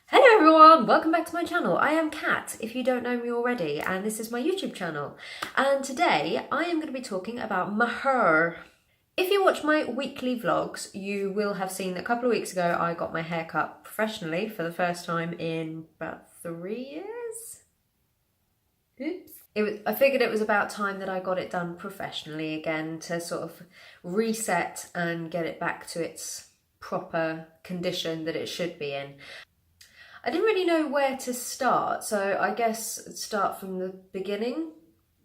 Hello everyone, welcome back to my channel. I am Kat, if you don't know me already, and this is my YouTube channel. And today I am going to be talking about my hair. If you watch my weekly vlogs, you will have seen that a couple of weeks ago I got my hair cut professionally for the first time in about 3 years. Oops. I figured it was about time that I got it done professionally again to sort of reset and get it back to its proper condition that it should be in. I didn't really know where to start, so I guess start from the beginning.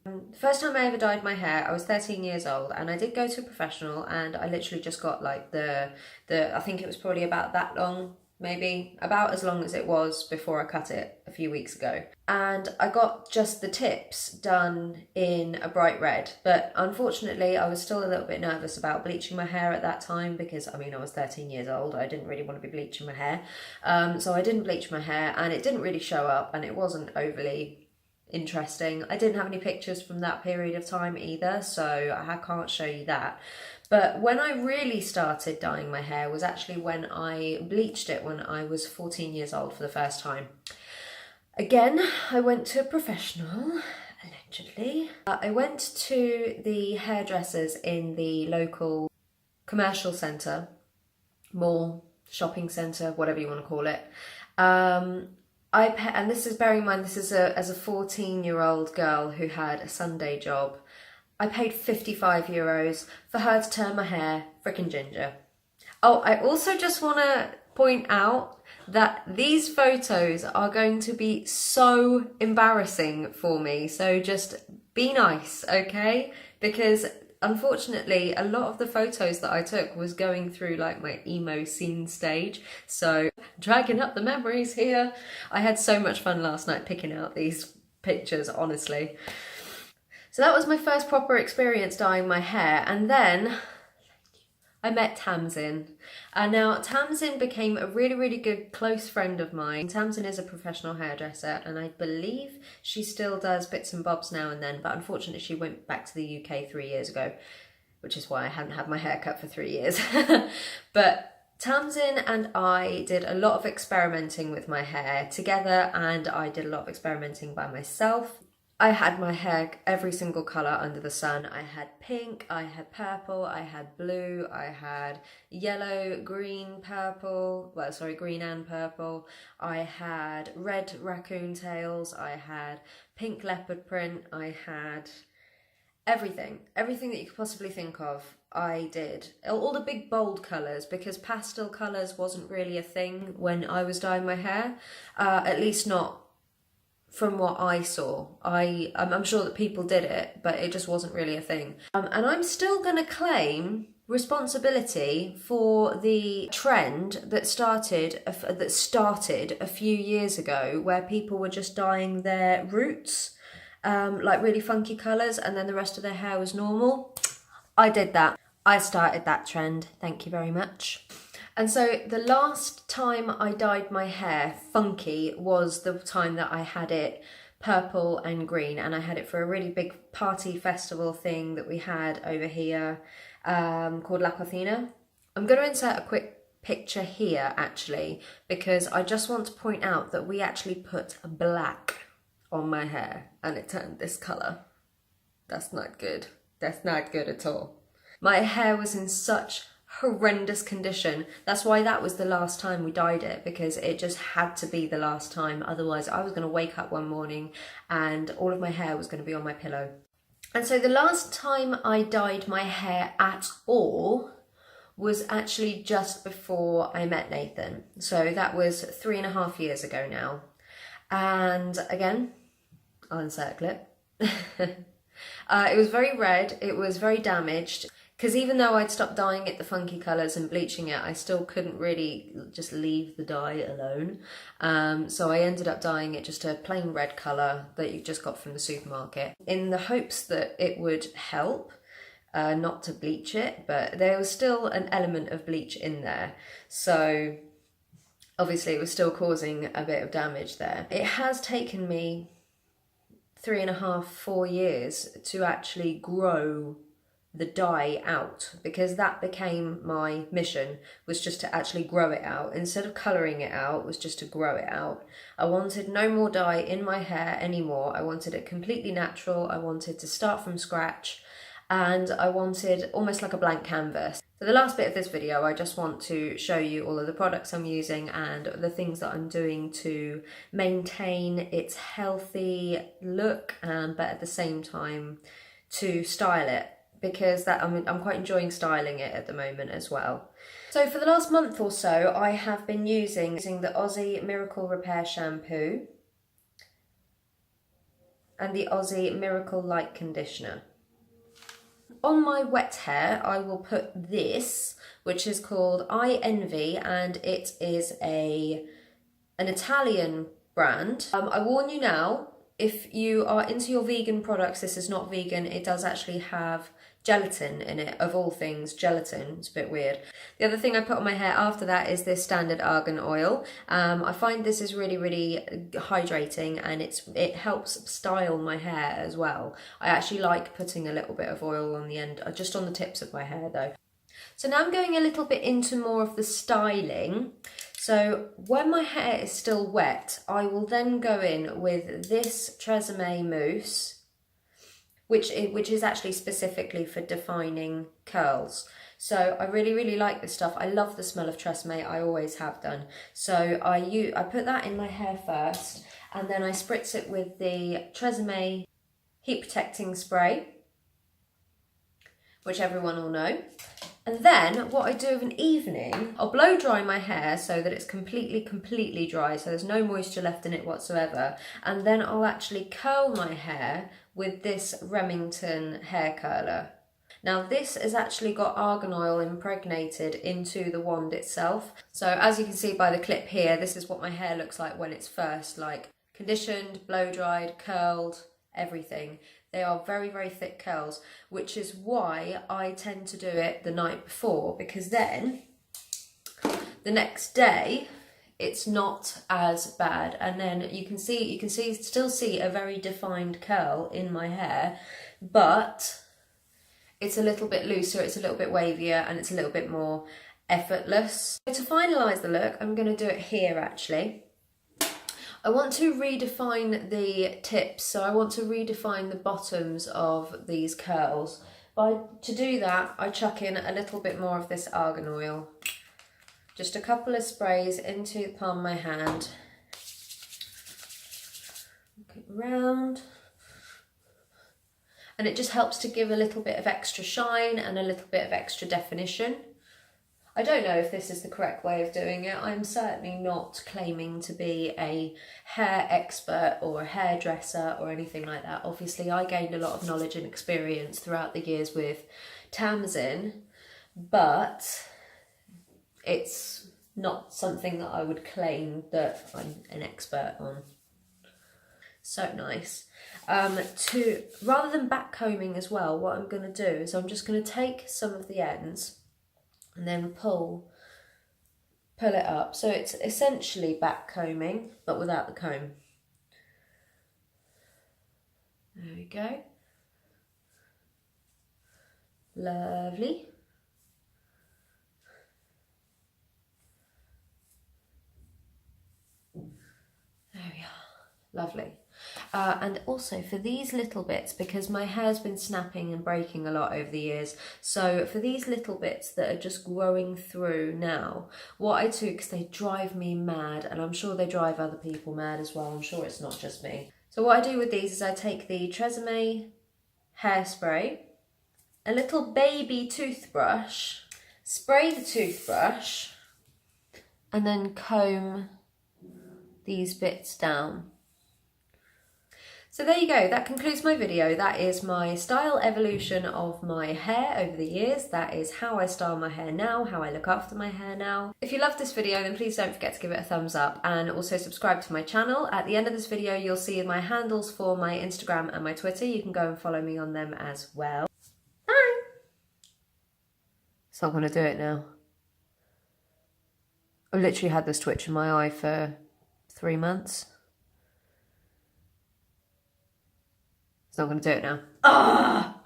The first time I ever dyed my hair, I was 13 years old, and I did go to a professional, and I literally just got like I think it was probably about that long, maybe about as long as it was before I cut it a few weeks ago. And I got just the tips done in a bright red, but unfortunately I was still a little bit nervous about bleaching my hair at that time because, I mean, I was 13 years old. I didn't really want to be bleaching my hair. So I didn't bleach my hair, and it didn't really show up, and it wasn't overly interesting. I didn't have any pictures from that period of time either, so I can't show you that. But when I really started dyeing my hair was actually when I bleached it when I was 14 years old for the first time. Again, I went to a professional, allegedly. I went to the hairdressers in the local commercial centre, mall, shopping centre, whatever you want to call it. And this is, bearing in mind, this is as a 14-year-old girl who had a Sunday job. I paid €55 for her to turn my hair frickin' ginger. Oh, I also just want to point out that these photos are going to be so embarrassing for me. So just be nice, okay? Because unfortunately, a lot of the photos that I took was going through like my emo scene stage. So dragging up the memories here. I had so much fun last night picking out these pictures, honestly. So that was my first proper experience dyeing my hair. And then I met Tamsin. And now Tamsin became a really, really good close friend of mine. Tamsin is a professional hairdresser, and I believe she still does bits and bobs now and then, but unfortunately she went back to the UK 3 years ago, which is why I hadn't had my hair cut for 3 years. But Tamsin and I did a lot of experimenting with my hair together, and I did a lot of experimenting by myself. I had my hair every single colour under the sun. I had pink, I had purple, I had blue, I had yellow, green, purple, well, sorry, green and purple. I had red raccoon tails, I had pink leopard print, I had everything that you could possibly think of. I did. All the big bold colours, because pastel colours wasn't really a thing when I was dyeing my hair, at least not from what I saw. I'm sure that people did it, but it just wasn't really a thing. And I'm still going to claim responsibility for the trend that started a few years ago, where people were just dyeing their roots like really funky colours, and then the rest of their hair was normal. I did that. I started that trend. Thank you very much. And so the last time I dyed my hair funky was the time that I had it purple and green, and I had it for a really big party festival thing that we had over here called La Cocina. I'm going to insert a quick picture here actually, because I just want to point out that we actually put black on my hair and it turned this colour. That's not good. That's not good at all. My hair was in such horrendous condition. That's why that was the last time we dyed it, because it just had to be the last time. Otherwise I was going to wake up one morning and all of my hair was going to be on my pillow. And so the last time I dyed my hair at all was actually just before I met Nathan. So that was 3.5 years ago now. And again, I'll insert a clip. It was very red, it was very damaged, because even though I'd stopped dyeing it the funky colours and bleaching it, I still couldn't really just leave the dye alone. So I ended up dyeing it just a plain red colour that you just got from the supermarket, in the hopes that it would help, not to bleach it, but there was still an element of bleach in there. So obviously it was still causing a bit of damage there. It has taken me 3.5, 4 years to actually grow the dye out, because that became my mission, was just to actually grow it out. Instead of colouring it out, was just to grow it out. I wanted no more dye in my hair anymore. I wanted it completely natural. I wanted to start from scratch, and I wanted almost like a blank canvas. For the last bit of this video, I just want to show you all of the products I'm using and the things that I'm doing to maintain its healthy look, but at the same time to style it, because I'm quite enjoying styling it at the moment as well. So for the last month or so, I have been using the Aussie Miracle Repair Shampoo and the Aussie Miracle Light Conditioner. On my wet hair, I will put this, which is called I Envy, and it is an Italian brand. I warn you now, if you are into your vegan products, this is not vegan. It does actually have gelatin in it, of all things, gelatin. It's a bit weird. The other thing I put on my hair after that is this standard argan oil. I find this is really, really hydrating, and it helps style my hair as well. I actually like putting a little bit of oil on the end, just on the tips of my hair though. So now I'm going a little bit into more of the styling. So when my hair is still wet, I will then go in with this Tresemme mousse, which is actually specifically for defining curls. So I really, really like this stuff. I love the smell of Tresemme, I always have done. So I put that in my hair first, and then I spritz it with the Tresemme Heat Protecting Spray, which everyone will know. And then what I do of an evening, I'll blow dry my hair so that it's completely dry, so there's no moisture left in it whatsoever. And then I'll actually curl my hair with this Remington hair curler. Now this has actually got argan oil impregnated into the wand itself. So as you can see by the clip here, this is what my hair looks like when it's first like conditioned, blow dried, curled, everything. They are very, very thick curls, which is why I tend to do it the night before, because then the next day it's not as bad, and then you can still see a very defined curl in my hair, but it's a little bit looser, it's a little bit wavier, and it's a little bit more effortless. So to finalise the look, I'm going to do it here actually. I want to redefine the tips, so I want to redefine the bottoms of these curls. To do that, I chuck in a little bit more of this argan oil. Just a couple of sprays into the palm of my hand. Look it round. And it just helps to give a little bit of extra shine and a little bit of extra definition. I don't know if this is the correct way of doing it. I'm certainly not claiming to be a hair expert or a hairdresser or anything like that. Obviously, I gained a lot of knowledge and experience throughout the years with Tamsin, but it's not something that I would claim that I'm an expert on. So nice. Rather than back combing as well, what I'm going to do is I'm just going to take some of the ends and then pull it up. So it's essentially back combing, but without the comb. There we go. Lovely. There we are. Lovely. And also for these little bits, because my hair's been snapping and breaking a lot over the years, so for these little bits that are just growing through now, what I do, because they drive me mad, and I'm sure they drive other people mad as well, I'm sure it's not just me. So what I do with these is I take the Tresemme hairspray, a little baby toothbrush, spray the toothbrush, and then comb these bits down. So there you go, that concludes my video. That is my style evolution of my hair over the years. That is how I style my hair now, how I look after my hair now. If you loved this video, then please don't forget to give it a thumbs up and also subscribe to my channel. At the end of this video, you'll see my handles for my Instagram and my Twitter. You can go and follow me on them as well. Bye! It's not going to do it now. I've literally had this twitch in my eye for 3 months. It's not going to do it now. Ah!